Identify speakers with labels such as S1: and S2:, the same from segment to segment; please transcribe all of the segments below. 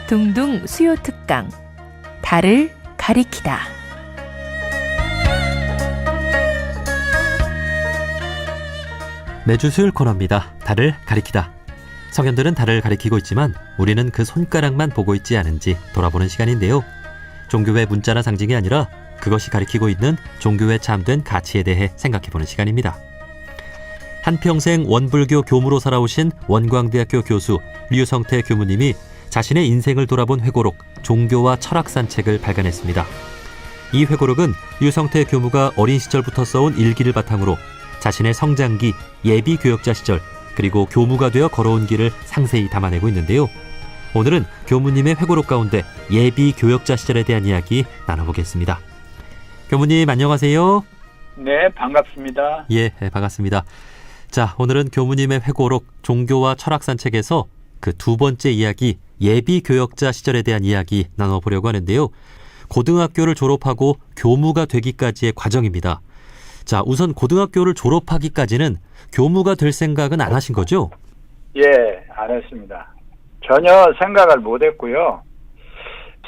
S1: 둥둥 수요 특강 달을 가리키다.
S2: 매주 수요일 코너입니다. 달을 가리키다. 성현들은 달을 가리키고 있지만 우리는 그 손가락만 보고 있지 않은지 돌아보는 시간인데요. 종교의 문자나 상징이 아니라 그것이 가리키고 있는 종교에 참된 가치에 대해 생각해보는 시간입니다. 한평생 원불교 교무로 살아오신 원광대학교 교수 류성태 교무님이 자신의 인생을 돌아본 회고록 종교와 철학 산책을 발간했습니다. 이 회고록은 류성태 교무가 어린 시절부터 써온 일기를 바탕으로 자신의 성장기, 예비 교역자 시절, 그리고 교무가 되어 걸어온 길을 상세히 담아내고 있는데요. 오늘은 교무님의 회고록 가운데 예비 교역자 시절에 대한 이야기 나눠보겠습니다. 교무님 안녕하세요.
S3: 네, 반갑습니다.
S2: 예, 반갑습니다. 자, 오늘은 교무님의 회고록 종교와 철학 산책에서 그 두 번째 이야기, 예비 교역자 시절에 대한 이야기 나눠보려고 하는데요. 고등학교를 졸업하고 교무가 되기까지의 과정입니다. 자, 우선 고등학교를 졸업하기까지는 교무가 될 생각은 안 하신 거죠?
S3: 예, 안 했습니다. 전혀 생각을 못 했고요.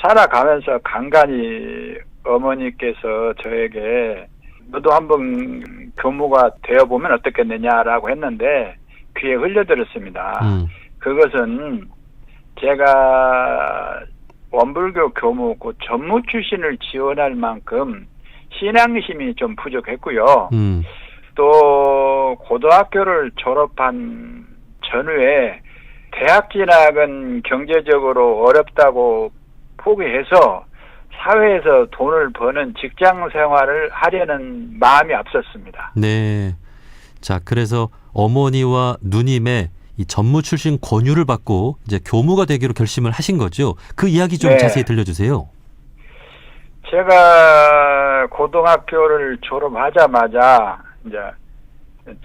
S3: 살아가면서 간간히 어머니께서 저에게 너도 한번 교무가 되어보면 어떻겠느냐라고 했는데 귀에 흘려들었습니다. 그것은 제가 원불교 교무 그 전무 출신을 지원할 만큼 신앙심이 좀 부족했고요. 또 고등학교를 졸업한 전후에 대학 진학은 경제적으로 어렵다고 포기해서 사회에서 돈을 버는 직장 생활을 하려는 마음이 앞섰습니다.
S2: 네. 자, 그래서 어머니와 누님의 이 전무 출신 권유를 받고 이제 교무가 되기로 결심을 하신 거죠. 그 이야기 좀
S3: 네.
S2: 자세히 들려주세요.
S3: 제가 고등학교를 졸업하자마자 이제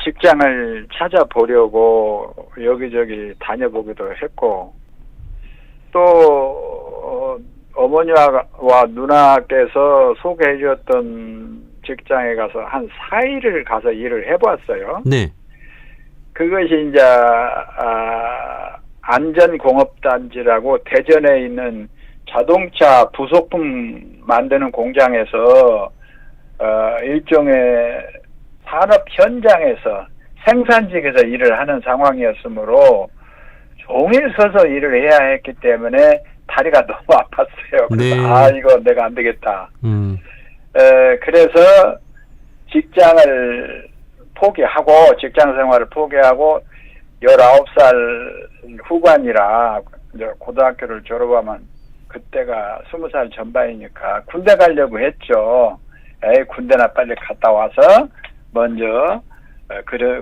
S3: 직장을 찾아보려고 여기저기 다녀보기도 했고 또 어머니와 누나께서 소개해 주었던 직장에 가서 한 4일을 가서 일을 해봤어요.
S2: 네.
S3: 그것이 이제 안전공업단지라고 대전에 있는 자동차 부속품 만드는 공장에서 일종의 산업 현장에서 생산직에서 일을 하는 상황이었으므로 종일 서서 일을 해야 했기 때문에 다리가 너무 아팠어요. 그래서
S2: 네.
S3: 이거 내가 안 되겠다. 그래서 직장을 포기하고 직장 생활을 포기하고 19살 후반이라 이제 고등학교를 졸업하면 그때가 20살 전반이니까 군대 가려고 했죠. 군대나 빨리 갔다 와서 먼저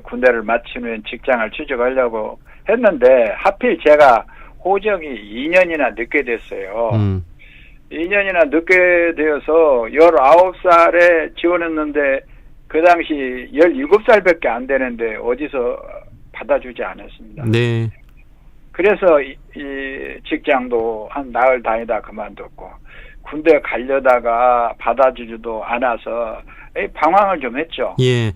S3: 군대를 마친 후에 직장을 취직하려고 했는데 하필 제가 호적이 2년이나 늦게 됐어요. 2년이나 늦게 되어서 19살에 지원했는데 그 당시 17살밖에 안 되는데 어디서 받아주지 않았습니다.
S2: 네.
S3: 그래서 이 직장도 한 나흘 다니다 그만뒀고 군대 가려다가 받아주지도 않아서 방황을 좀 했죠.
S2: 예.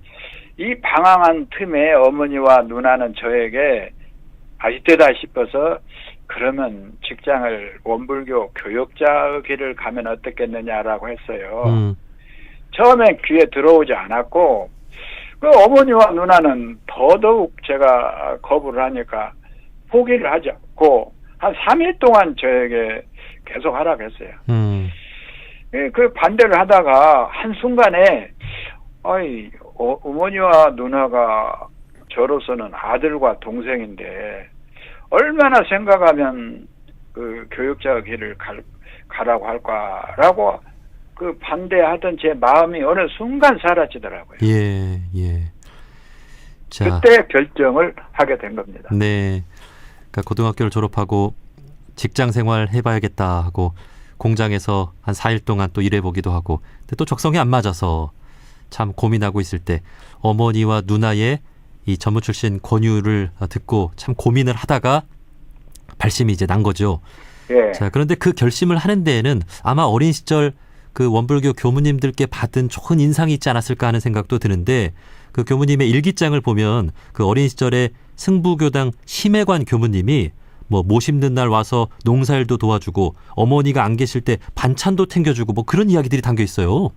S3: 이 방황한 틈에 어머니와 누나는 저에게 이때다 싶어서 그러면 직장을 원불교 교역자의 길을 가면 어떻겠느냐라고 했어요. 처음엔 귀에 들어오지 않았고 그 어머니와 누나는 더더욱 제가 거부를 하니까 포기를 하지 않고 한 3일 동안 저에게 계속 하라고 했어요. 그 반대를 하다가 한순간에 어머니와 누나가 저로서는 아들과 동생인데 얼마나 생각하면 그 교육자 길을 가라고 할까라고 그 반대하던 제 마음이 어느 순간 사라지더라고요.
S2: 예, 예. 자,
S3: 그때 결정을 하게 된 겁니다.
S2: 네. 그러니까 고등학교를 졸업하고 직장 생활 해봐야겠다 하고 공장에서 한 4일 동안 또 일해보기도 하고 근데 또 적성이 안 맞아서 참 고민하고 있을 때 어머니와 누나의 이 전무 출신 권유를 듣고 참 고민을 하다가 발심이 이제 난 거죠.
S3: 예.
S2: 자, 그런데 그 결심을 하는 데에는 아마 어린 시절 그 원불교 교무님들께 받은 좋은 인상이 있지 않았을까 하는 생각도 드는데 그 교무님의 일기장을 보면 그 어린 시절에 승부교당 심혜관 교무님이 뭐 모 심는 날 와서 농사일도 도와주고 어머니가 안 계실 때 반찬도 챙겨주고 뭐 그런 이야기들이 담겨 있어요.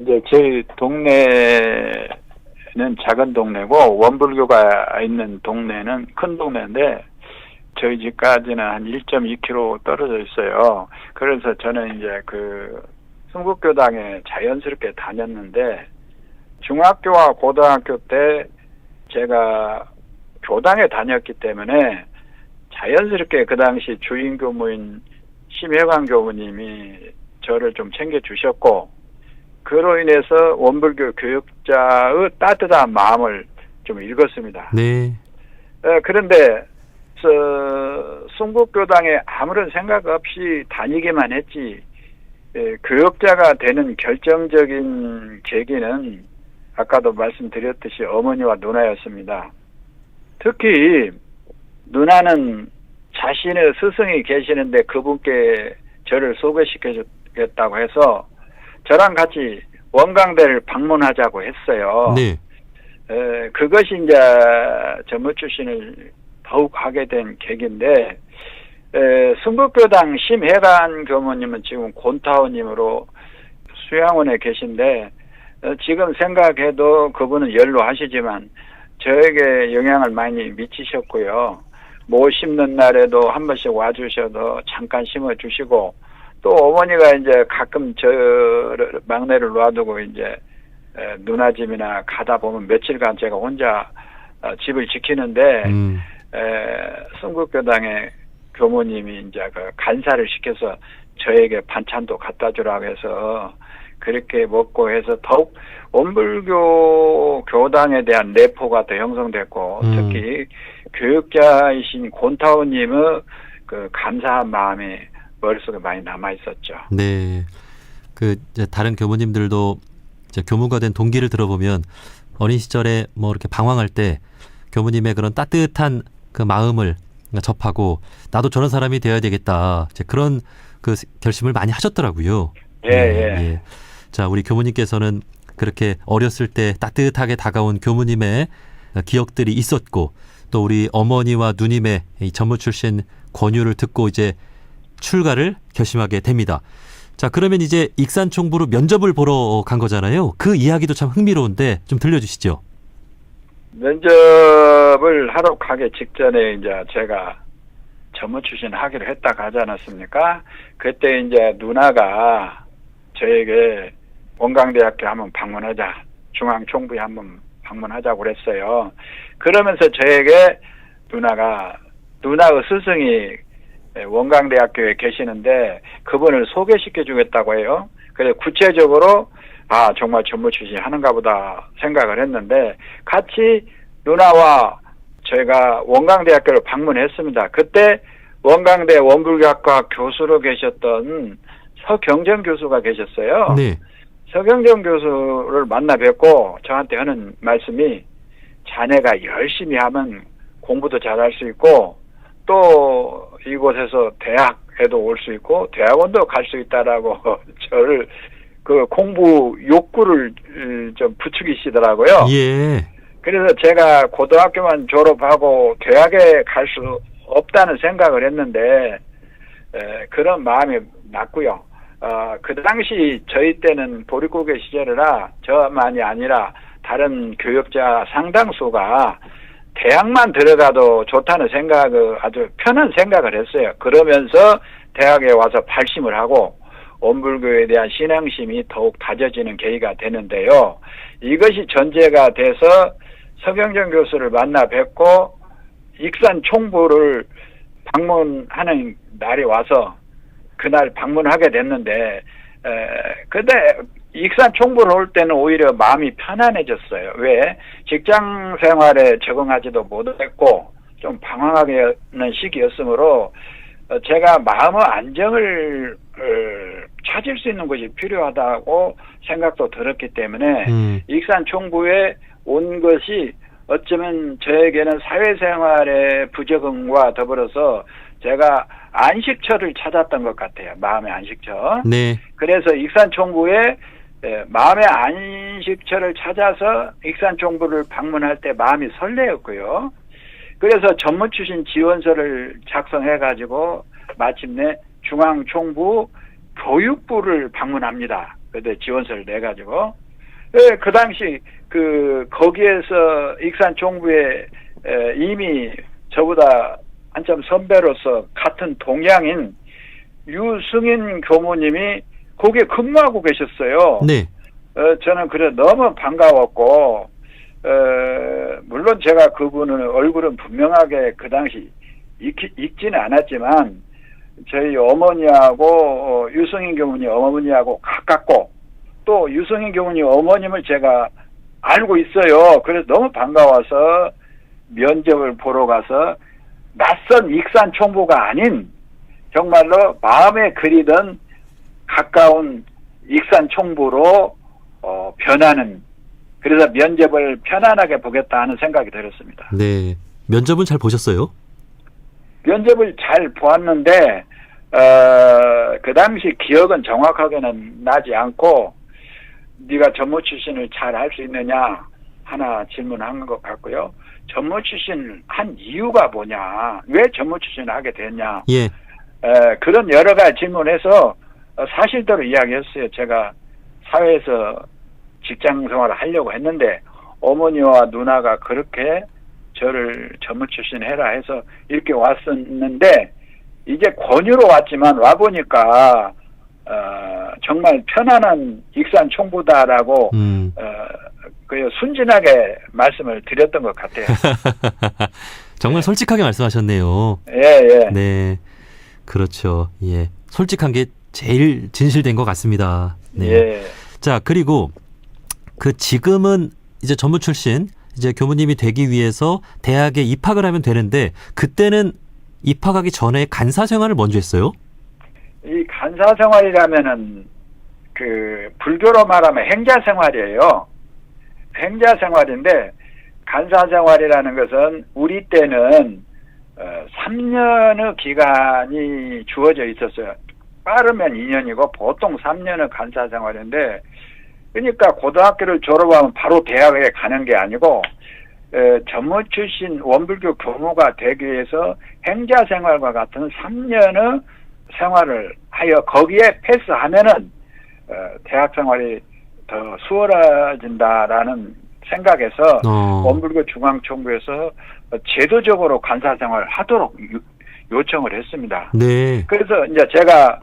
S3: 이제 저희 동네는 작은 동네고 원불교가 있는 동네는 큰 동네인데 저희 집까지는 한 1.2km 떨어져 있어요. 그래서 저는 이제 그 순국교당에 자연스럽게 다녔는데 중학교와 고등학교 때 제가 교당에 다녔기 때문에 자연스럽게 그 당시 주임 교무인 심혜관 교무님이 저를 좀 챙겨주셨고 그로 인해서 원불교 교육자의 따뜻한 마음을 좀 읽었습니다.
S2: 네.
S3: 그런데 순국교당에 아무런 생각 없이 다니기만 했지 교육자가 되는 결정적인 계기는 아까도 말씀드렸듯이 어머니와 누나였습니다. 특히 누나는 자신의 스승이 계시는데 그분께 저를 소개시켜주겠다고 해서 저랑 같이 원광대를 방문하자고 했어요.
S2: 네.
S3: 그것이 이제 전무출신을 더욱 하게 된 계기인데 순국교당 심혜관 교무님은 지금 곤타오님으로 수양원에 계신데 지금 생각해도 그분은 연로하시지만 저에게 영향을 많이 미치셨고요. 모 심는 날에도 한 번씩 와주셔도 잠깐 심어주시고 또 어머니가 이제 가끔 저 막내를 놔두고 이제 누나 집이나 가다 보면 며칠간 제가 혼자 집을 지키는데 순국교당의 교무님이 이제 그 간사를 시켜서 저에게 반찬도 갖다 주라고 해서 그렇게 먹고 해서 더욱 원불교 교당에 대한 내포가 더 형성됐고 특히 교육자이신 곤타오님의 그 감사한 마음이 머릿속에 많이 남아 있었죠.
S2: 네. 그 이제 다른 교무님들도 이제 교무가 된 동기를 들어보면 어린 시절에 뭐 이렇게 방황할 때 교무님의 그런 따뜻한 그 마음을 접하고 나도 저런 사람이 되어야 되겠다. 이제 그런 그 결심을 많이 하셨더라고요.
S3: 예, 예.
S2: 자, 우리 교무님께서는 그렇게 어렸을 때 따뜻하게 다가온 교무님의 기억들이 있었고 또 우리 어머니와 누님의 이 전무 출신 권유를 듣고 이제 출가를 결심하게 됩니다. 자, 그러면 이제 익산총부로 면접을 보러 간 거잖아요. 그 이야기도 참 흥미로운데 좀 들려주시죠.
S3: 면접을 하러 가기 직전에 이제 제가 전무 출신 하기로 했다고 하지 않았습니까? 그때 이제 누나가 저에게 원광대학교 한번 방문하자, 중앙총부에 한번 방문하자고 그랬어요. 그러면서 저에게 누나의 스승이 원광대학교에 계시는데 그분을 소개시켜 주겠다고 해요. 그래서 구체적으로 정말 전무 출신 하는가 보다 생각을 했는데 같이 누나와 제가 원광대학교를 방문했습니다. 그때 원광대 원불교학과 교수로 계셨던 서경정 교수가 계셨어요.
S2: 네.
S3: 서경정 교수를 만나 뵙고 저한테 하는 말씀이 자네가 열심히 하면 공부도 잘할 수 있고 또 이곳에서 대학에도 올 수 있고 대학원도 갈 수 있다라고 저를 그 공부 욕구를 좀 부추기시더라고요.
S2: 예.
S3: 그래서 제가 고등학교만 졸업하고 대학에 갈 수 없다는 생각을 했는데 그런 마음이 났고요. 그 당시 저희 때는 보릿고개 시절이라 저만이 아니라 다른 교육자 상당수가 대학만 들어가도 좋다는 생각을 아주 편한 생각을 했어요. 그러면서 대학에 와서 발심을 하고 원불교에 대한 신앙심이 더욱 다져지는 계기가 되는데요. 이것이 전제가 돼서 서경정 교수를 만나 뵙고 익산 총부를 방문하는 날이 와서 그날 방문하게 됐는데 근데 익산 총부를 올 때는 오히려 마음이 편안해졌어요. 왜? 직장 생활에 적응하지도 못했고 좀 방황하게 하는 시기였으므로 제가 마음의 안정을 찾을 수 있는 것이 필요하다고 생각도 들었기 때문에 익산 총부에 온 것이 어쩌면 저에게는 사회생활의 부적응과 더불어서 제가 안식처를 찾았던 것 같아요. 마음의 안식처.
S2: 네.
S3: 그래서 익산 총부에 마음의 안식처를 찾아서 익산 총부를 방문할 때 마음이 설레었고요. 그래서 전문 출신 지원서를 작성해가지고 마침내 중앙총부 교육부를 방문합니다. 그때 지원서를 내가지고. 그 당시 거기에서 익산총부에 이미 저보다 한참 선배로서 같은 동양인 유승인 교무님이 거기에 근무하고 계셨어요.
S2: 네.
S3: 저는 그래 너무 반가웠고, 물론 제가 그분의 얼굴은 분명하게 그 당시 읽지는 않았지만, 저희 어머니하고, 유승인 교무님 어머니하고 가깝고, 또 유승인 교무님 어머님을 제가 알고 있어요. 그래서 너무 반가워서 면접을 보러 가서 낯선 익산 총부가 아닌 정말로 마음에 그리던 가까운 익산 총부로 변하는, 그래서 면접을 편안하게 보겠다 하는 생각이 들었습니다.
S2: 네. 면접은 잘 보셨어요?
S3: 면접을 잘 보았는데 그 당시 기억은 정확하게는 나지 않고, 네가 전무 출신을 잘 할 수 있느냐 하나 질문한 것 같고요. 전무 출신을 한 이유가 뭐냐, 왜 전무 출신을 하게 됐냐,
S2: 예.
S3: 그런 여러 가지 질문해서 사실대로 이야기했어요. 제가 사회에서 직장 생활을 하려고 했는데 어머니와 누나가 그렇게 저를 전무 출신 해라 해서 이렇게 왔었는데, 이제 권유로 왔지만 와보니까 정말 편안한 익산 총부다라고 그 순진하게 말씀을 드렸던 것 같아요.
S2: 정말 솔직하게 말씀하셨네요.
S3: 예.
S2: 네. 그렇죠. 예. 솔직한 게 제일 진실된 것 같습니다. 네.
S3: 예.
S2: 자, 그리고 지금은 이제 전무 출신, 이제 교무님이 되기 위해서 대학에 입학을 하면 되는데, 그때는 입학하기 전에 간사 생활을 먼저 했어요?
S3: 이 간사 생활이라면은 불교로 말하면 행자 생활이에요. 행자 생활인데, 간사 생활이라는 것은 우리 때는 3년의 기간이 주어져 있었어요. 빠르면 2년이고 보통 3년의 간사 생활인데, 그러니까 고등학교를 졸업하면 바로 대학에 가는 게 아니고 전무 출신 원불교 교무가 되기 위해서 행자 생활과 같은 3년의 생활을 하여 거기에 패스하면은 대학 생활이 더 수월해진다라는 생각에서 원불교 중앙총부에서 제도적으로 간사 생활을 하도록 요청을 했습니다.
S2: 네.
S3: 그래서 이제 제가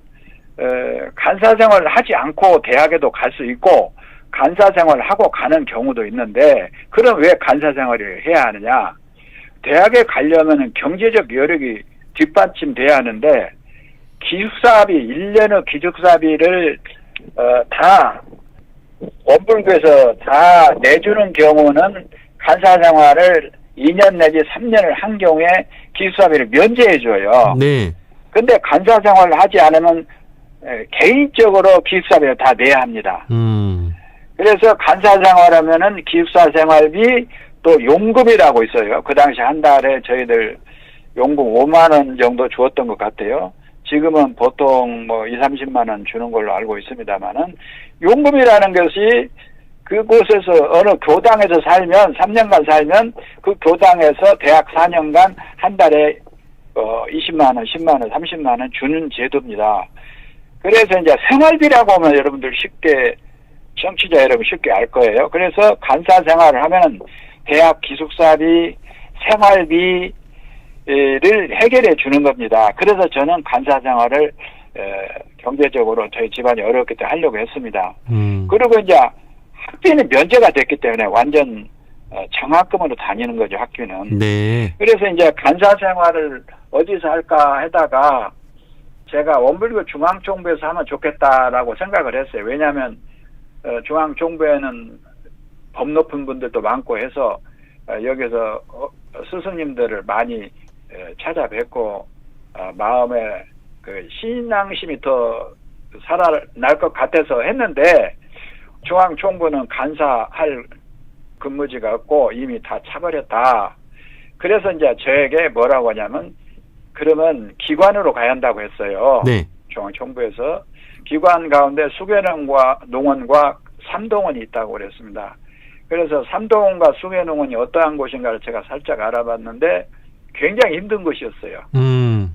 S3: 간사 생활을 하지 않고 대학에도 갈 수 있고 간사 생활을 하고 가는 경우도 있는데, 그럼 왜 간사 생활을 해야 하느냐? 대학에 가려면 경제적 여력이 뒷받침돼야 하는데, 기숙사비 1년의 기숙사비를 다 원불교에서 다 내주는 경우는 간사 생활을 2년 내지 3년을 한 경우에 기숙사비를 면제해줘요.
S2: 네.
S3: 근데 간사 생활을 하지 않으면 개인적으로 기숙사비를 다 내야 합니다. 그래서 간사 생활하면은 기숙사 생활비, 또 용금이라고 있어요. 그 당시 한 달에 저희들 용금 5만 원 정도 주었던 것 같아요. 지금은 보통 2, 30만 원 주는 걸로 알고 있습니다만은, 용금이라는 것이 그곳에서 어느 교당에서 살면 3년간 살면 그 교당에서 대학 4년간 한 달에 20만 원, 10만 원, 30만 원 주는 제도입니다. 그래서 이제 생활비라고 하면 여러분들 쉽게, 청취자 여러분 쉽게 알 거예요. 그래서 간사 생활을 하면 대학 기숙사비, 생활비를 해결해 주는 겁니다. 그래서 저는 간사 생활을 경제적으로 저희 집안이 어렵기 때문에 하려고 했습니다. 그리고 이제 학비는 면제가 됐기 때문에 완전 장학금으로 다니는 거죠, 학비는.
S2: 네.
S3: 그래서 이제 간사 생활을 어디서 할까 하다가 제가 원불교 중앙총부에서 하면 좋겠다라고 생각을 했어요. 왜냐하면 중앙총부에는 법 높은 분들도 많고 해서 여기서 스승님들을 많이 찾아뵙고 마음에 신앙심이 더 살아날 것 같아서 했는데, 중앙총부는 간사할 근무지가 없고 이미 다 차버렸다. 그래서 이제 저에게 뭐라고 하냐면, 그러면 기관으로 가야 한다고 했어요.
S2: 네.
S3: 중앙총부에서. 기관 가운데 수계농과 농원과 삼동원이 있다고 그랬습니다. 그래서 삼동원과 수계농원이 어떠한 곳인가를 제가 살짝 알아봤는데, 굉장히 힘든 것이었어요.
S2: 음.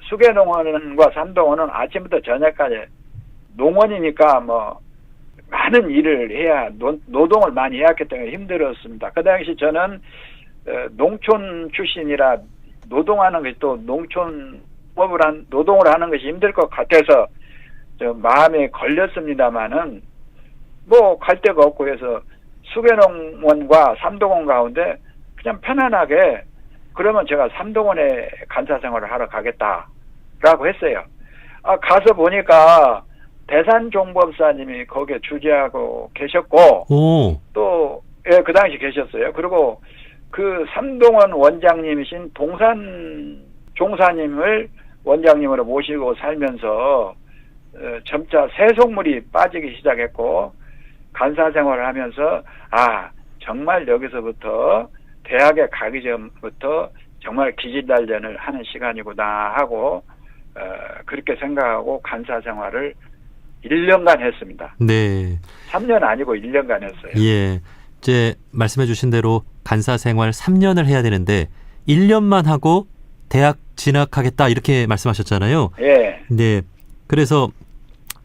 S3: 수계농원과 삼동원은 아침부터 저녁까지 농원이니까 뭐 많은 일을 해야 노동을 많이 해야 했기 때문에 힘들었습니다. 그 당시 저는 농촌 출신이라 노동하는 것이 또 노동을 하는 것이 힘들 것 같아서 좀 마음에 걸렸습니다마는 뭐 갈 데가 없고 해서 수계농원과 삼동원 가운데 그냥 편안하게 그러면 제가 삼동원에 간사 생활을 하러 가겠다라고 했어요. 가서 보니까 대산종법사님이 거기에 주재하고 계셨고
S2: 오.
S3: 또 예, 그 당시 계셨어요. 그리고 그 삼동원 원장님이신 동산 종사님을 원장님으로 모시고 살면서 점차 세속물이 빠지기 시작했고 간사 생활을 하면서 정말 여기서부터 대학에 가기 전부터 정말 기질단련을 하는 시간이구나 하고 그렇게 생각하고 간사 생활을 1년간 했습니다.
S2: 네.
S3: 3년 아니고 1년간 했어요.
S2: 예. 이제 말씀해 주신 대로 간사 생활 3년을 해야 되는데 1년만 하고 대학 진학하겠다 이렇게 말씀하셨잖아요.
S3: 예.
S2: 네. 그래서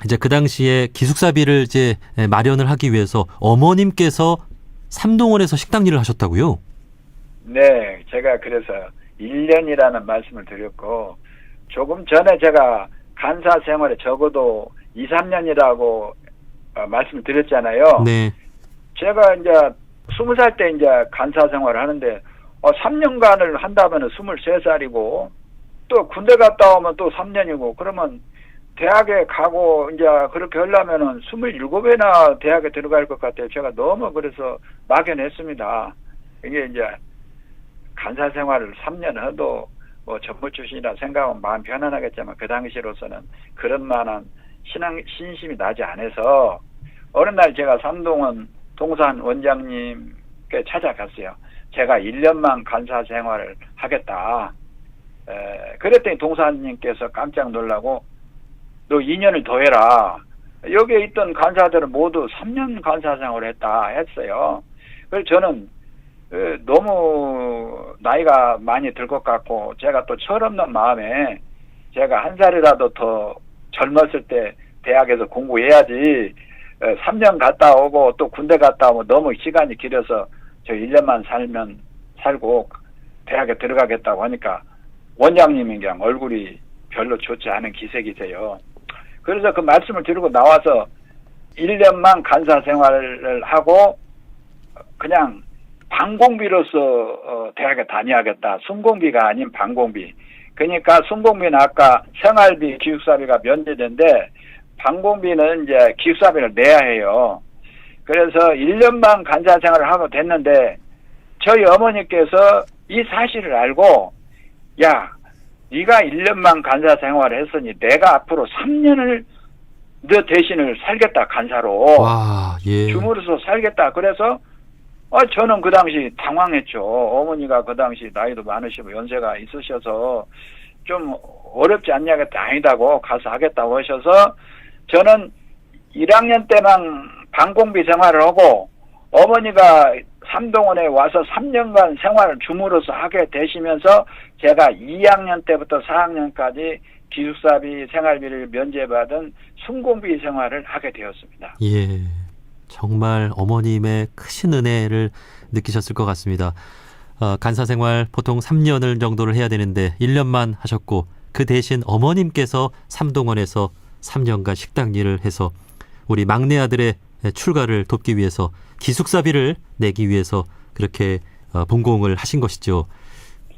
S2: 이제 그 당시에 기숙사비를 이제 마련을 하기 위해서 어머님께서 삼동원에서 식당 일을 하셨다고요?
S3: 네. 제가 그래서 1년이라는 말씀을 드렸고 조금 전에 제가 간사 생활에 적어도 2, 3년이라고 말씀을 드렸잖아요.
S2: 네.
S3: 제가 이제 20살 때 이제 간사 생활을 하는데 3년간을 한다면 23살이고 또 군대 갔다 오면 또 3년이고 그러면 대학에 가고 이제 그렇게 하려면은 27에나 대학에 들어갈 것 같아요. 제가 너무 그래서 막연했습니다. 이게 이제 간사 생활을 3년 해도 뭐 전부 출신이라 생각하면 마음 편안하겠지만 그 당시로서는 그런 만한 신심이 나지 않아서 어느 날 제가 삼동원 동산 원장님께 찾아갔어요. 제가 1년만 간사 생활을 하겠다. 그랬더니 동산님께서 깜짝 놀라고 너 2년을 더 해라. 여기에 있던 간사들은 모두 3년 간사 생활을 했어요. 그래서 저는 너무 나이가 많이 들 것 같고 제가 또 철없는 마음에 제가 한 살이라도 더 젊었을 때 대학에서 공부해야지 3년 갔다 오고 또 군대 갔다 오면 너무 시간이 길어서 저 1년만 살고 대학에 들어가겠다고 하니까 원장님이 그냥 얼굴이 별로 좋지 않은 기색이세요. 그래서 그 말씀을 드리고 나와서 1년만 간사 생활을 하고 그냥 방공비로서 대학에 다녀야겠다. 순공비가 아닌 방공비. 그러니까 순공비는 아까 생활비, 기숙사비가 면제된데 방공비는 이제 기숙사비를 내야 해요. 그래서 1년만 간사 생활을 하고 됐는데 저희 어머니께서 이 사실을 알고 야, 네가 1년만 간사 생활을 했으니 내가 앞으로 3년을 너 대신을 살겠다 간사로.
S2: 와, 예.
S3: 주무로서 살겠다. 그래서 저는 그 당시 당황했죠. 어머니가 그 당시 나이도 많으시고 연세가 있으셔서 좀 어렵지 않냐가 아니다고 가서 하겠다고 하셔서 저는 1학년 때만 방공비 생활을 하고 어머니가 삼동원에 와서 3년간 생활을 주무로서 하게 되시면서 제가 2학년 때부터 4학년까지 기숙사비 생활비를 면제받은 순공비 생활을 하게 되었습니다.
S2: 예. 정말 어머님의 크신 은혜를 느끼셨을 것 같습니다. 간사 생활 보통 3년을 정도를 해야 되는데 1년만 하셨고 그 대신 어머님께서 삼동원에서 3년간 식당 일을 해서 우리 막내 아들의 출가를 돕기 위해서 기숙사비를 내기 위해서 그렇게 봉공을 하신 것이죠.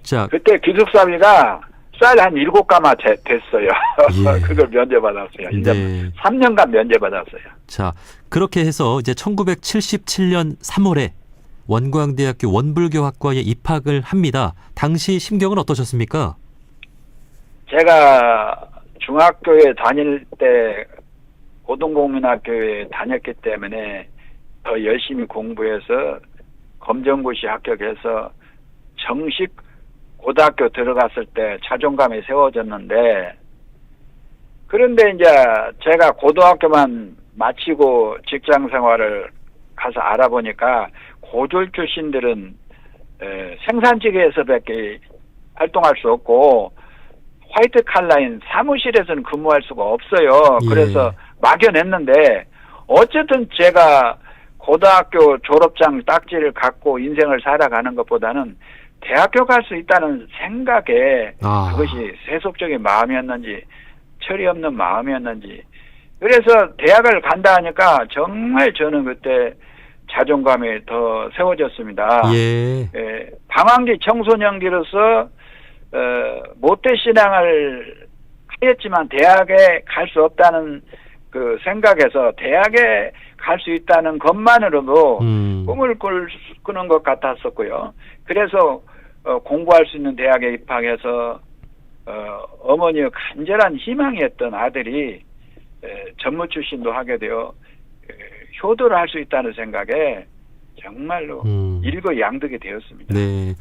S2: 자,
S3: 그때 기숙사비가 쌀 한 7가마 됐어요.
S2: 예.
S3: 그걸 면제받았어요.
S2: 네.
S3: 3년간 면제받았어요.
S2: 자, 그렇게 해서 이제 1977년 3월에 원광대학교 원불교학과에 입학을 합니다. 당시 심경은 어떠셨습니까?
S3: 제가 중학교에 다닐 때 고등국민학교에 다녔기 때문에 더 열심히 공부해서 검정고시 합격해서 정식 고등학교 들어갔을 때 자존감이 세워졌는데 그런데 이제 제가 고등학교만 마치고 직장 생활을 가서 알아보니까 고졸 출신들은 생산직에서밖에 활동할 수 없고 화이트 칼라인 사무실에서는 근무할 수가 없어요.
S2: 예.
S3: 그래서 막연했는데 어쨌든 제가 고등학교 졸업장 딱지를 갖고 인생을 살아가는 것보다는 대학교 갈 수 있다는 생각에 그것이 세속적인 마음이었는지 철이 없는 마음이었는지 그래서 대학을 간다 하니까 정말 저는 그때 자존감이 더 세워졌습니다.
S2: 예.
S3: 예, 방황기 청소년기로서 모태신앙을 하였지만 대학에 갈 수 없다는 그 생각에서 대학에 갈 수 있다는 것만으로도 꿈을 꾸는 것 같았었고요. 그래서 공부할 수 있는 대학에 입학해서 어머니의 간절한 희망이었던 아들이 전무 출신도 하게 되어 효도를 할 수 있다는 생각에 정말로 일거양득이 되었습니다.
S2: 네.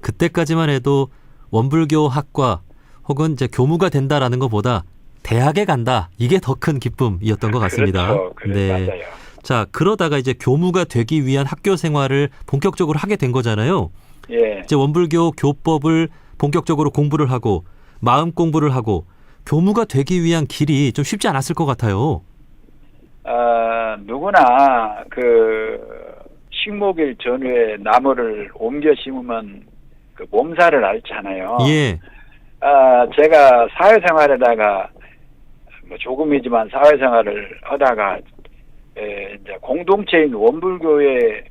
S2: 그때까지만 해도 원불교 학과 혹은 이제 교무가 된다라는 것보다 대학에 간다. 이게 더 큰 기쁨이었던 것 같습니다.
S3: 그렇죠.
S2: 네.
S3: 맞아요.
S2: 자, 그러다가 이제 교무가 되기 위한 학교 생활을 본격적으로 하게 된 거잖아요.
S3: 예.
S2: 이제 원불교 교법을 본격적으로 공부를 하고 마음 공부를 하고 교무가 되기 위한 길이 좀 쉽지 않았을 것 같아요.
S3: 누구나 그 식목일 전후에 나무를 옮겨 심으면 그 몸살을 앓잖아요.
S2: 예.
S3: 제가 사회생활에다가 뭐 조금이지만 사회생활을 하다가 이제 공동체인 원불교에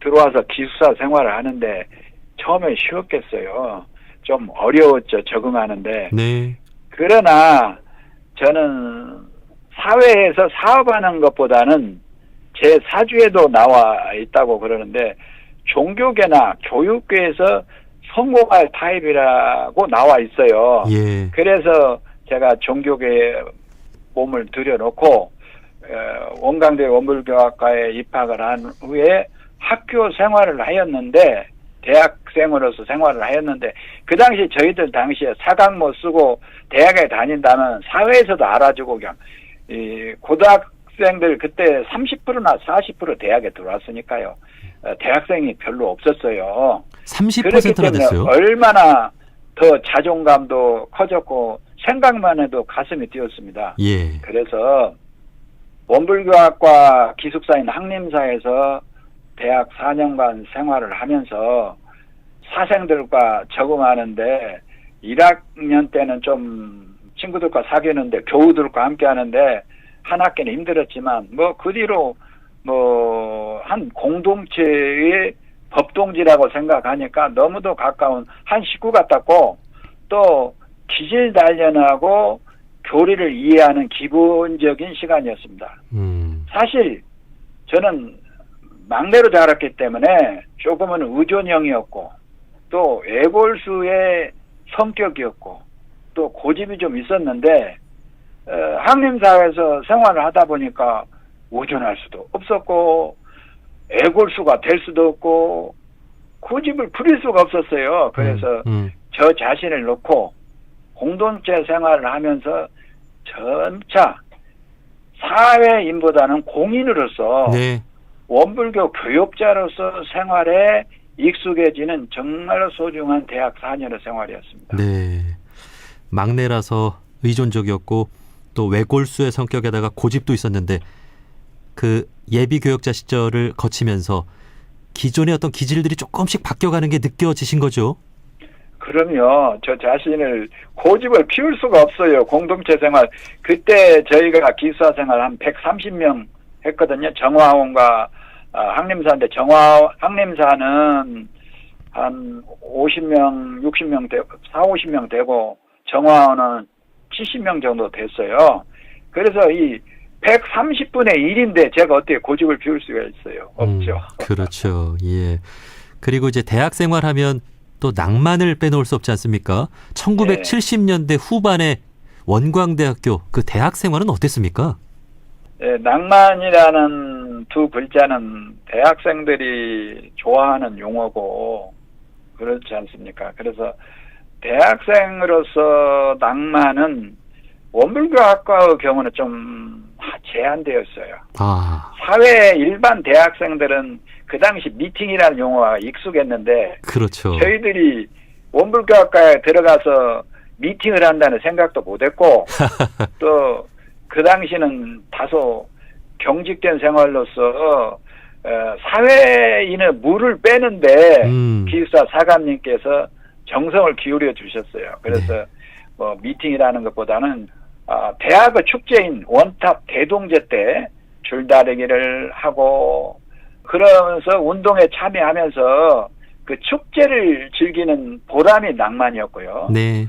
S3: 들어와서 기숙사 생활을 하는데 처음에 쉬웠겠어요. 좀 어려웠죠, 적응하는데.
S2: 네.
S3: 그러나 저는 사회에서 사업하는 것보다는 제 사주에도 나와 있다고 그러는데 종교계나 교육계에서 성공할 타입이라고 나와 있어요.
S2: 예.
S3: 그래서 제가 종교계에 몸을 들여놓고 원광대 원불교학과에 입학을 한 후에 학교 생활을 하였는데 대학생으로서 생활을 하였는데 그 당시 저희들 당시에 사각모 쓰고 대학에 다닌다면 사회에서도 알아주고 그냥 이 고등학생들 그때 30%나 40% 대학에 들어왔으니까요. 대학생이 별로 없었어요.
S2: 30%나 됐어요?
S3: 얼마나 더 자존감도 커졌고 생각만 해도 가슴이 뛰었습니다.
S2: 예.
S3: 그래서 원불교학과 기숙사인 학림사에서 대학 4년간 생활을 하면서 사생들과 적응하는데 1학년 때는 좀 친구들과 사귀는데 교우들과 함께 하는데 한 학기는 힘들었지만 뭐 그 뒤로 뭐 한 공동체의 법동지라고 생각하니까 너무도 가까운 한 식구 같았고 또 기질 단련하고 교리를 이해하는 기본적인 시간이었습니다. 사실 저는 막내로 자랐기 때문에 조금은 의존형이었고 또 애골수의 성격이었고 또 고집이 좀 있었는데 학림사회에서 생활을 하다 보니까 의존할 수도 없었고 애골수가 될 수도 없고 고집을 부릴 수가 없었어요. 그래서 저 자신을 놓고 공동체 생활을 하면서 점차 사회인보다는 공인으로서
S2: 네.
S3: 원불교 교육자로서 생활에 익숙해지는 정말로 소중한 대학 4년의 생활이었습니다.
S2: 네. 막내라서 의존적이었고 또 외골수의 성격에다가 고집도 있었는데 그 예비 교역자 시절을 거치면서 기존의 어떤 기질들이 조금씩 바뀌어가는 게 느껴지신 거죠?
S3: 그럼요. 저 자신을 고집을 피울 수가 없어요. 공동체 생활. 그때 저희가 기숙사 생활 한 130명 했거든요. 정화원과 학림사인데 학림사는 한 50명, 60명 되고 40-50명 되고 정화원은 70명 정도 됐어요. 그래서 이 130분의 1인데 제가 어떻게 고집을 피울 수가 있어요? 없죠.
S2: 그렇죠. 예. 그리고 이제 대학 생활하면 또 낭만을 빼놓을 수 없지 않습니까? 1970년대 후반에 원광대학교 그 대학 생활은 어땠습니까?
S3: 네, 낭만이라는 두 글자는 대학생들이 좋아하는 용어고 그렇지 않습니까? 그래서 대학생으로서 낭만은 원불교학과의 경우는 좀 제한되었어요. 사회 일반 대학생들은 그 당시 미팅이라는 용어가 익숙했는데
S2: 그렇죠.
S3: 저희들이 원불교학과에 들어가서 미팅을 한다는 생각도 못했고 또 그 당시는 다소 경직된 생활로서 사회인의 물을 빼는데 기숙사 사감님께서 정성을 기울여 주셨어요. 그래서
S2: 네.
S3: 뭐 미팅이라는 것보다는 대학의 축제인 원탑 대동제 때 줄다리기를 하고 그러면서 운동에 참여하면서 그 축제를 즐기는 보람이 낭만이었고요.
S2: 네.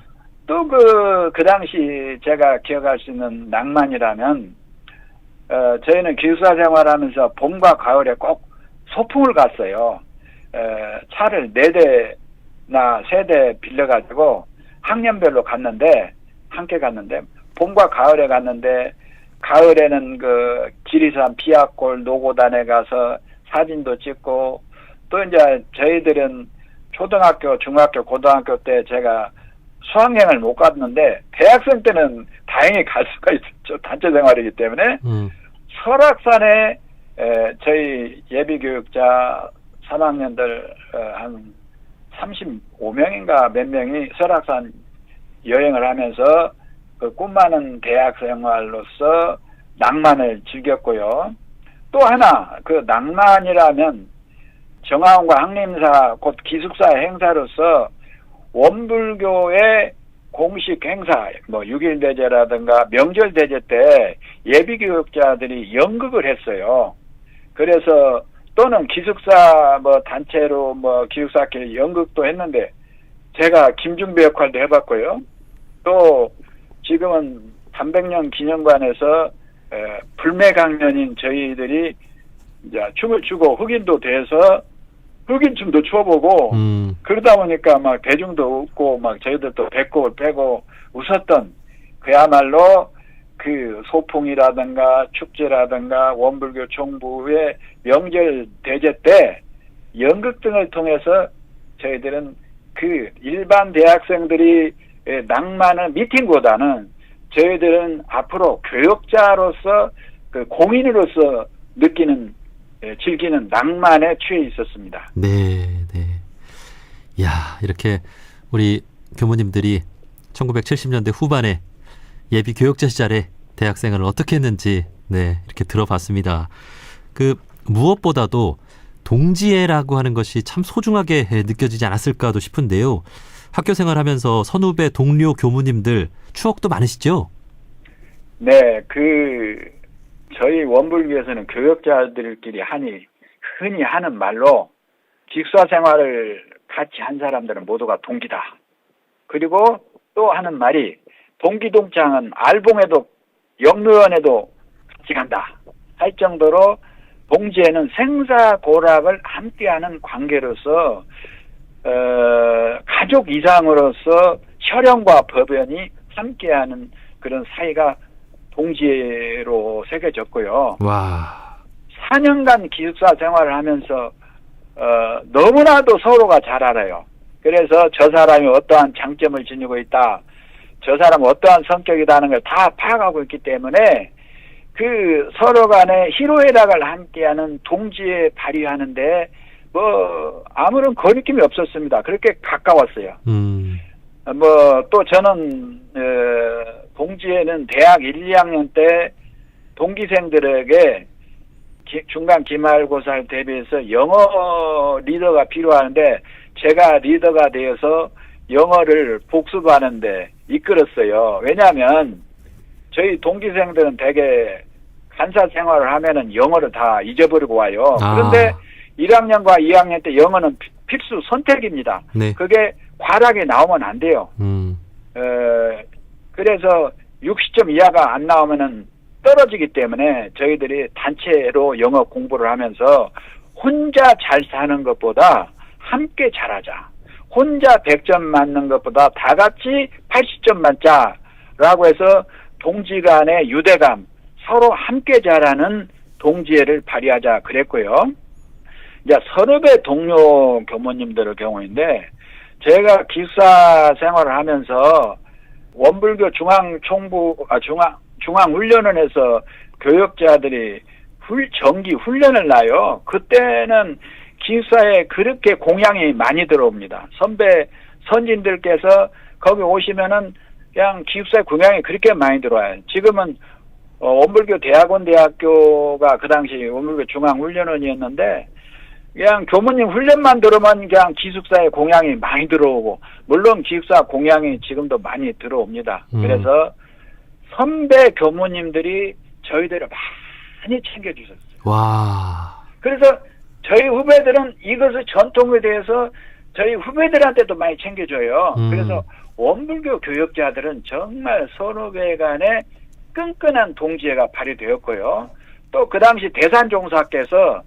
S3: 또 그 당시 제가 기억할 수 있는 낭만이라면 저희는 기숙사 생활하면서 봄과 가을에 꼭 소풍을 갔어요. 차를 4대나 3대 빌려가지고 학년별로 갔는데 함께 갔는데 봄과 가을에 갔는데 가을에는 그 지리산 비아골 노고단에 가서 사진도 찍고 또 이제 저희들은 초등학교, 중학교, 고등학교 때 제가 수학여행을 못 갔는데 대학생 때는 다행히 갈 수가 있었죠. 단체 생활이기 때문에 설악산에 저희 예비교육자 3학년들 한 35명인가 몇 명이 설악산 여행을 하면서 그 꿈많은 대학 생활로서 낭만을 즐겼고요. 또 하나 그 낭만이라면 정화원과 학림사 곧 기숙사 행사로서 원불교의 공식 행사, 뭐 6.1 대제라든가 명절 대제 때 예비교육자들이 연극을 했어요. 그래서 또는 기숙사 뭐 단체로 뭐 기숙사끼리 연극도 했는데 제가 김중배 역할도 해봤고요. 또 지금은 단백년 기념관에서 불매강년인 저희들이 이제 춤을 추고 흑인도 돼서 흑인춤도 춰보고 그러다 보니까 막 대중도 웃고 막 저희들도 배꼽을 빼고 웃었던 그야말로 그 소풍이라든가 축제라든가 원불교 총부의 명절 대제 때 연극 등을 통해서 저희들은 그 일반 대학생들이 낭만은 미팅보다는 저희들은 앞으로 교육자로서 그 공인으로서 느끼는 즐기는 낭만에 취해 있었습니다.
S2: 네, 네. 야, 이렇게 우리 교무님들이 1970년대 후반에 예비 교육자 시절에 대학생활을 어떻게 했는지 네, 이렇게 들어봤습니다. 그 무엇보다도 동지애라고 하는 것이 참 소중하게 느껴지지 않았을까도 싶은데요. 학교 생활하면서 선후배 동료 교무님들 추억도 많으시죠? 네,
S3: 저희 원불교에서는 교육자들끼리 흔히 하는 말로 기숙사 생활을 같이 한 사람들은 모두가 동기다. 그리고 또 하는 말이 동기동창은 알봉에도 영묘원에도 같이 간다. 할 정도로 동지에는 생사고락을 함께하는 관계로서 가족 이상으로서 혈연과 법연이 함께하는 그런 사이가 동지애로 새겨졌고요.
S2: 와.
S3: 4년간 기숙사 생활을 하면서 너무나도 서로가 잘 알아요. 그래서 저 사람이 어떠한 장점을 지니고 있다. 저 사람은 어떠한 성격이다는 걸 다 파악하고 있기 때문에 그 서로 간에 희로애락을 함께하는 동지애 발휘하는데 뭐 아무런 거리낌이 없었습니다. 그렇게 가까웠어요. 뭐 또 저는 동지에는 대학 1, 2학년 때 동기생들에게 중간 기말고사를 대비해서 영어 리더가 필요하는데 제가 리더가 되어서 영어를 복습하는데 이끌었어요. 왜냐하면 저희 동기생들은 대개 간사 생활을 하면은 영어를 다 잊어버리고 와요. 그런데 1학년과 2학년 때 영어는 필수 선택입니다.
S2: 네.
S3: 그게 과락이 나오면 안 돼요. 그래서 60점 이하가 안 나오면은 떨어지기 때문에 저희들이 단체로 영어 공부를 하면서 혼자 잘 사는 것보다 함께 잘하자. 혼자 100점 맞는 것보다 다 같이 80점 맞자라고 해서 동지 간의 유대감, 서로 함께 잘하는 동지애를 발휘하자 그랬고요. 이제 선후배 동료 교모님들의 경우인데 제가 기숙사 생활을 하면서 원불교 중앙훈련원에서 교육자들이 정기 훈련을 나요. 그때는 기숙사에 그렇게 공양이 많이 들어옵니다. 선진들께서 거기 오시면은 그냥 기숙사 공양이 그렇게 많이 들어와요. 지금은 원불교 대학원대학교가 그 당시 원불교 중앙훈련원이었는데 그냥 교무님 훈련만 들으면 그냥 기숙사에 공양이 많이 들어오고, 물론 기숙사 공양이 지금도 많이 들어옵니다. 그래서 선배 교무님들이 저희들을 많이 챙겨주셨어요.
S2: 와.
S3: 그래서 저희 후배들은 이것의 전통에 대해서 저희 후배들한테도 많이 챙겨줘요. 그래서 원불교 교역자들은 정말 서로에 간에 끈끈한 동지애가 발휘되었고요. 또 그 당시 대산종사께서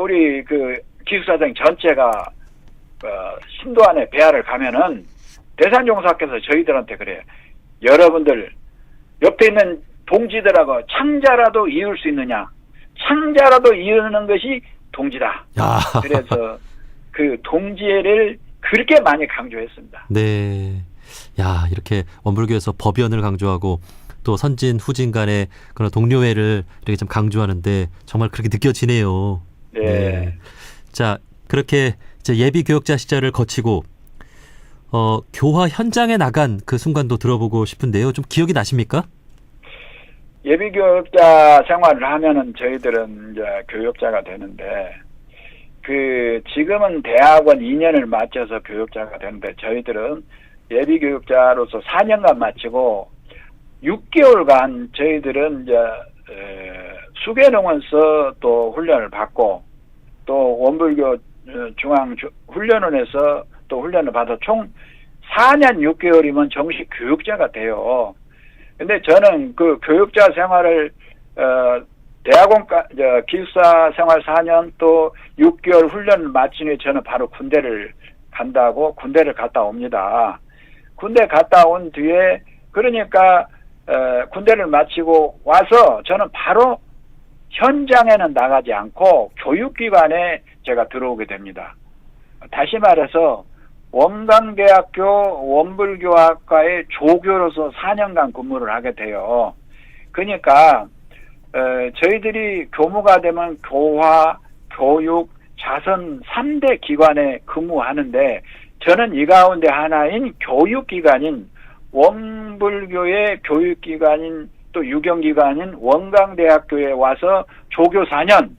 S3: 우리 그 기숙사생 전체가 신도안에 배하를 가면은 대산종사께서 저희들한테 그래요. 여러분들 옆에 있는 동지들하고 창자라도 이을 수 있느냐? 창자라도 이으는 것이 동지다.
S2: 야.
S3: 그래서 그 동지애를 그렇게 많이 강조했습니다.
S2: 네. 야, 이렇게 원불교에서 법연을 강조하고 또 선진 후진 간의 그런 동료애를 이렇게 좀 강조하는데 정말 그렇게 느껴지네요.
S3: 네.
S2: 자, 그렇게 이제 예비 교역자 시절을 거치고 교화 현장에 나간 그 순간도 들어보고 싶은데요. 좀 기억이 나십니까?
S3: 예비 교역자 생활을 하면은 저희들은 이제 교역자가 되는데, 지금은 대학원 2년을 마쳐서 교역자가 되는데, 저희들은 예비 교역자로서 4년간 마치고 6개월간 저희들은 이제 수계농원서 또 훈련을 받고, 또 원불교 중앙 훈련원에서 또 훈련을 받아 총 4년 6개월이면 정식 교육자가 돼요. 근데 저는 그 교육자 생활을 기숙사 생활 4년 또 6개월 훈련을 마친 후에 저는 바로 군대를 갔다 옵니다. 군대 갔다 온 뒤에, 그러니까 군대를 마치고 와서 저는 바로 현장에는 나가지 않고 교육기관에 제가 들어오게 됩니다. 다시 말해서 원광대학교 원불교학과의 조교로서 4년간 근무를 하게 돼요. 그러니까 저희들이 교무가 되면 교화, 교육, 자선 3대 기관에 근무하는데, 저는 이 가운데 하나인 교육기관인 원불교의 교육기관인 또 유경기관인 원광대학교에 와서 조교 4년,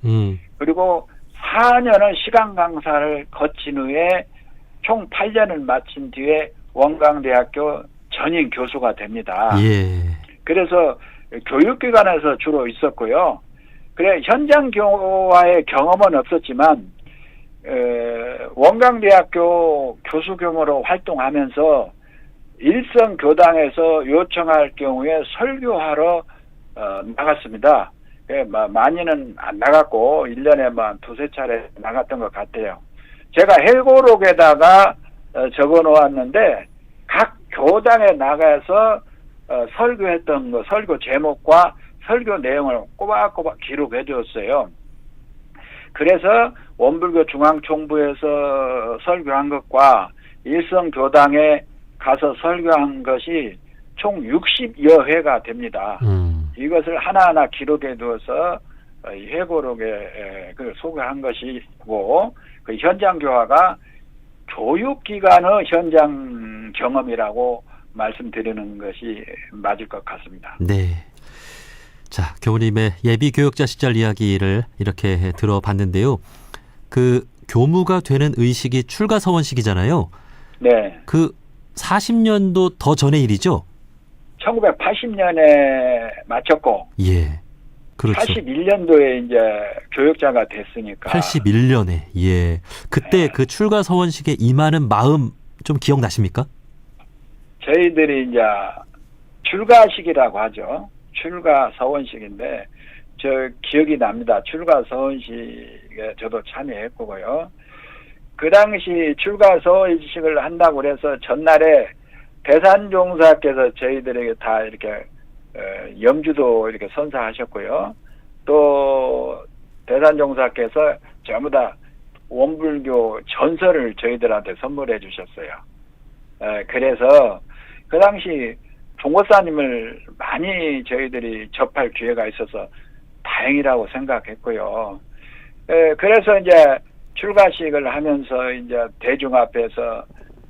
S3: 그리고 4년을 시간 강사를 거친 후에 총 8년을 마친 뒤에 원광대학교 전임 교수가 됩니다.
S2: 예.
S3: 그래서 교육기관에서 주로 있었고요. 그래, 현장 교화의 경험은 없었지만 원광대학교 교수교무로 활동하면서 일선 교당에서 요청할 경우에 설교하러 나갔습니다. 많이는 안 나갔고 1년에만 두세 차례 나갔던 것 같아요. 제가 회고록에다가 적어 놓았는데, 각 교당에 나가서 설교했던 거, 설교 제목과 설교 내용을 꼬박꼬박 기록해 줬어요. 그래서 원불교 중앙총부에서 설교한 것과 일선 교당에 가서 설교한 것이 총 60여 회가 됩니다. 이것을 하나하나 기록해 두어서 회고록에 소개한 것이고, 그 현장 교화가 교육기관의 현장 경험이라고 말씀드리는 것이 맞을 것 같습니다.
S2: 네. 자, 교우님의 예비 교역자 시절 이야기를 이렇게 들어봤는데요. 그 교무가 되는 의식이 출가 서원식이잖아요.
S3: 네.
S2: 그 40년도 더 전의 일이죠?
S3: 1980년에 마쳤고,
S2: 예. 그렇죠.
S3: 81년도에 이제 교역자가 됐으니까.
S2: 81년에, 예. 그때
S3: 네.
S2: 그 출가 서원식에 임하는 마음 좀 기억나십니까?
S3: 저희들이 이제 출가식이라고 하죠. 출가 서원식인데, 저 기억이 납니다. 출가 서원식에 저도 참여했고요. 그 당시 출가 서원식을 한다고 그래서 전날에 대산종사께서 저희들에게 다 이렇게 염주도 이렇게 선사하셨고요. 또 대산종사께서 전부 다 원불교 전설을 저희들한테 선물해 주셨어요. 그래서 그 당시 종고사님을 많이 저희들이 접할 기회가 있어서 다행이라고 생각했고요. 그래서 이제 출가식을 하면서 이제 대중 앞에서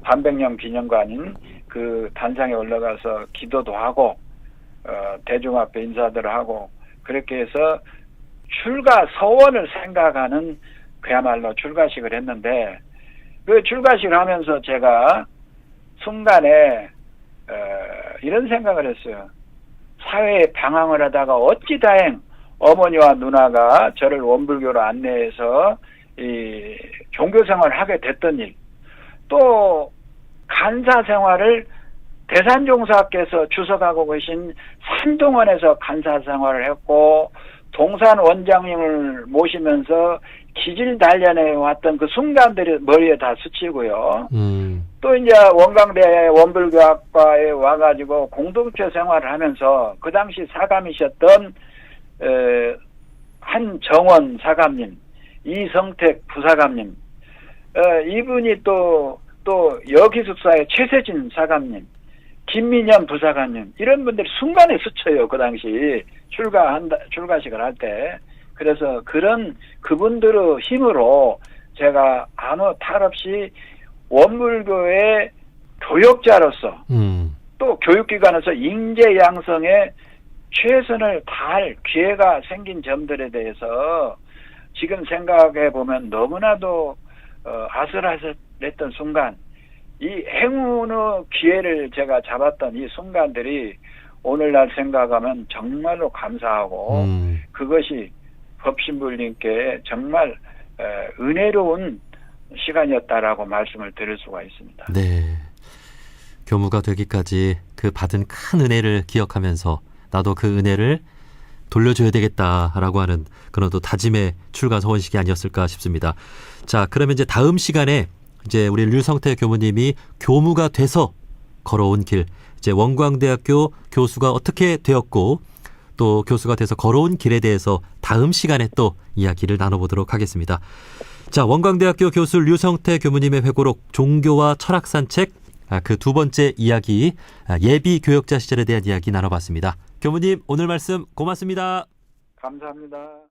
S3: 반백년 기념관인 그 단상에 올라가서 기도도 하고 대중 앞에 인사들을 하고 그렇게 해서 출가 서원을 생각하는 그야말로 출가식을 했는데 그 출가식을 하면서 제가 순간에 이런 생각을 했어요. 사회에 방황을 하다가 어찌 다행 어머니와 누나가 저를 원불교로 안내해서 이 종교생활을 하게 됐던 일, 또 간사 생활을 대산종사께서 주석하고 계신 산동원에서 간사 생활을 했고 동산 원장님을 모시면서 기질 단련해 왔던 그 순간들이 머리에 다 스치고요. 또 이제 원광대 원불교학과에 와가지고 공동체 생활을 하면서 그 당시 사감이셨던 한정원 사감님, 이성택 부사감님, 이분이 또 여기숙사의 최세진 사감님, 김민현 부사관님 이런 분들이 순간에 스쳐요. 그 당시 출가식을 할 때. 그래서 그런 그분들의 힘으로 제가 아무 탈 없이 원불교의 교역자로서 또 교육기관에서 인재 양성에 최선을 다할 기회가 생긴 점들에 대해서 지금 생각해 보면 너무나도 아슬아슬했던 순간, 이 행운의 기회를 제가 잡았던 이 순간들이 오늘날 생각하면 정말로 감사하고 그것이 법신불님께 정말 은혜로운 시간이었다라고 말씀을 드릴 수가 있습니다.
S2: 네. 교무가 되기까지 그 받은 큰 은혜를 기억하면서 나도 그 은혜를 돌려줘야 되겠다라고 하는 그런 또 다짐의 출가 서원식이 아니었을까 싶습니다. 자, 그러면 이제 다음 시간에 이제 우리 류성태 교무님이 교무가 돼서 걸어온 길, 이제 원광대학교 교수가 어떻게 되었고 또 교수가 돼서 걸어온 길에 대해서 다음 시간에 또 이야기를 나눠보도록 하겠습니다. 자, 원광대학교 교수 류성태 교무님의 회고록 종교와 철학 산책, 그 두 번째 이야기, 예비 교역자 시절에 대한 이야기 나눠봤습니다. 교무님, 오늘 말씀 고맙습니다.
S3: 감사합니다.